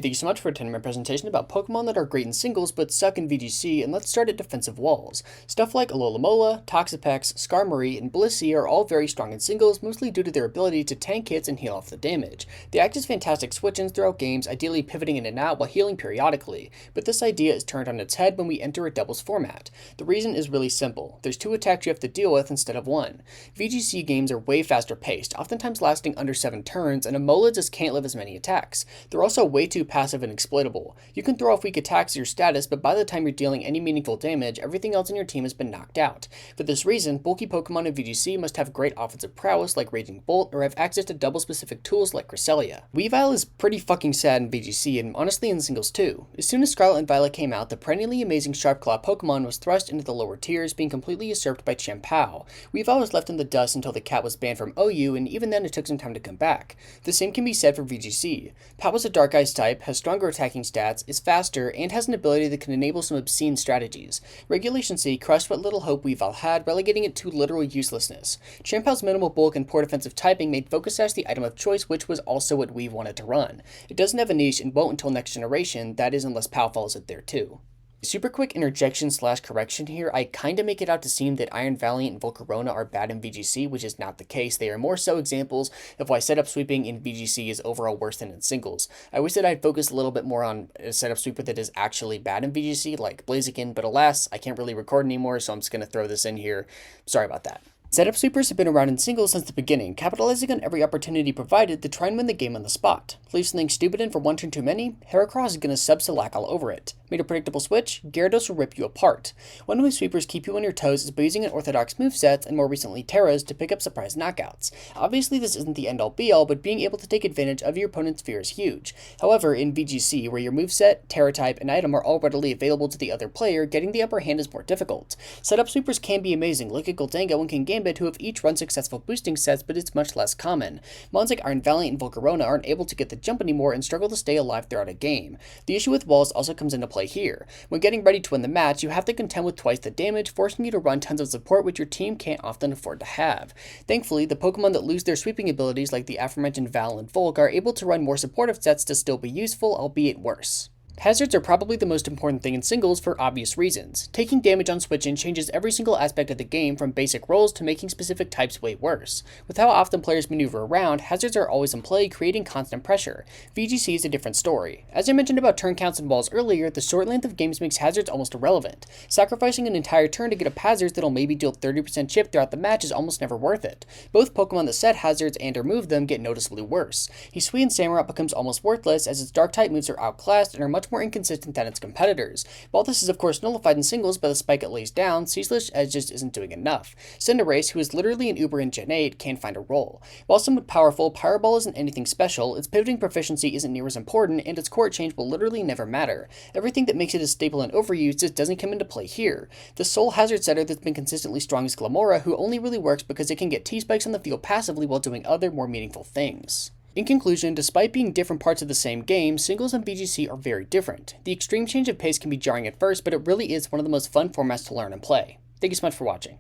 Thank you so much for attending my presentation about Pokemon that are great in singles but suck in VGC, and let's start at defensive walls. Stuff like Alola, Toxapex, Skarmory, and Blissey are all very strong in singles, mostly due to their ability to tank hits and heal off the damage. They act as fantastic switch-ins throughout games, ideally pivoting in and out while healing periodically, but this idea is turned on its head when we enter a doubles format. The reason is really simple. There's 2 attacks you have to deal with instead of 1. VGC games are way faster paced, oftentimes lasting under 7 turns, and Alola just can't live as many attacks. They're also way too passive and exploitable. You can throw off weak attacks as your status, but by the time you're dealing any meaningful damage, everything else in your team has been knocked out. For this reason, bulky Pokemon in VGC must have great offensive prowess like Raging Bolt, or have access to double-specific tools like Cresselia. Weavile is pretty fucking sad in VGC, and honestly in singles too. As soon as Scarlet and Violet came out, the perennially amazing Sharpclaw Pokemon was thrust into the lower tiers, being completely usurped by Chien-Pao. Weavile was left in the dust until the cat was banned from OU, and even then it took some time to come back. The same can be said for VGC. Pao is a Dark Ice type, has stronger attacking stats, is faster, and has an ability that can enable some obscene strategies. Regulation C crushed what little hope Weavile had, relegating it to literal uselessness. Chien-Pao's minimal bulk and poor defensive typing made Focus Sash the item of choice, which was also what Weave wanted to run. It doesn't have a niche and won't until next generation, that is unless Pao follows it there too. Super quick interjection / correction here, I kinda make it out to seem that Iron Valiant and Volcarona are bad in VGC, which is not the case. They are more so examples of why setup sweeping in VGC is overall worse than in singles. I wish that I'd focus a little bit more on a setup sweeper that is actually bad in VGC, like Blaziken, but alas, I can't really record anymore, so I'm just gonna throw this in here. Sorry about that. Setup sweepers have been around in singles since the beginning, capitalizing on every opportunity provided to try and win the game on the spot. Leave something stupid in for one turn too many, Heracross is going to sub-Salac all over it. Made a predictable switch, Gyarados will rip you apart. One way sweepers keep you on your toes is by using an orthodox moveset, and more recently Terras, to pick up surprise knockouts. Obviously this isn't the end-all be-all, but being able to take advantage of your opponent's fear is huge. However, in VGC, where your moveset, Terra type, and item are all readily available to the other player, getting the upper hand is more difficult. Setup sweepers can be amazing, look at Gholdengo and Kingambit, who have each run successful boosting sets, but it's much less common. Mons like Iron Valiant and Volcarona aren't able to get the jump anymore and struggle to stay alive throughout a game. The issue with walls also comes into play here. When getting ready to win the match, you have to contend with twice the damage, forcing you to run tons of support which your team can't often afford to have. Thankfully, the Pokemon that lose their sweeping abilities like the aforementioned Val and Volk are able to run more supportive sets to still be useful, albeit worse. Hazards are probably the most important thing in singles for obvious reasons. Taking damage on switch-in changes every single aspect of the game from basic rolls to making specific types way worse. With how often players maneuver around, hazards are always in play, creating constant pressure. VGC is a different story. As I mentioned about turn counts and walls earlier, the short length of games makes hazards almost irrelevant. Sacrificing an entire turn to get up hazards that'll maybe deal 30% chip throughout the match is almost never worth it. Both Pokemon that set hazards and or move them get noticeably worse. Hisui and Samurott becomes almost worthless as its dark type moves are outclassed and are much more inconsistent than its competitors. While this is of course nullified in singles by the spike it lays down, Ceaseless Edge just isn't doing enough. Cinderace, who is literally an Uber in Gen 8, can't find a role. While somewhat powerful, Powerball isn't anything special, its pivoting proficiency isn't near as important, and its core change will literally never matter. Everything that makes it a staple and overused just doesn't come into play here. The sole hazard setter that's been consistently strong is Glamora, who only really works because it can get T-spikes on the field passively while doing other more meaningful things. In conclusion, despite being different parts of the same game, singles and VGC are very different. The extreme change of pace can be jarring at first, but it really is one of the most fun formats to learn and play. Thank you so much for watching.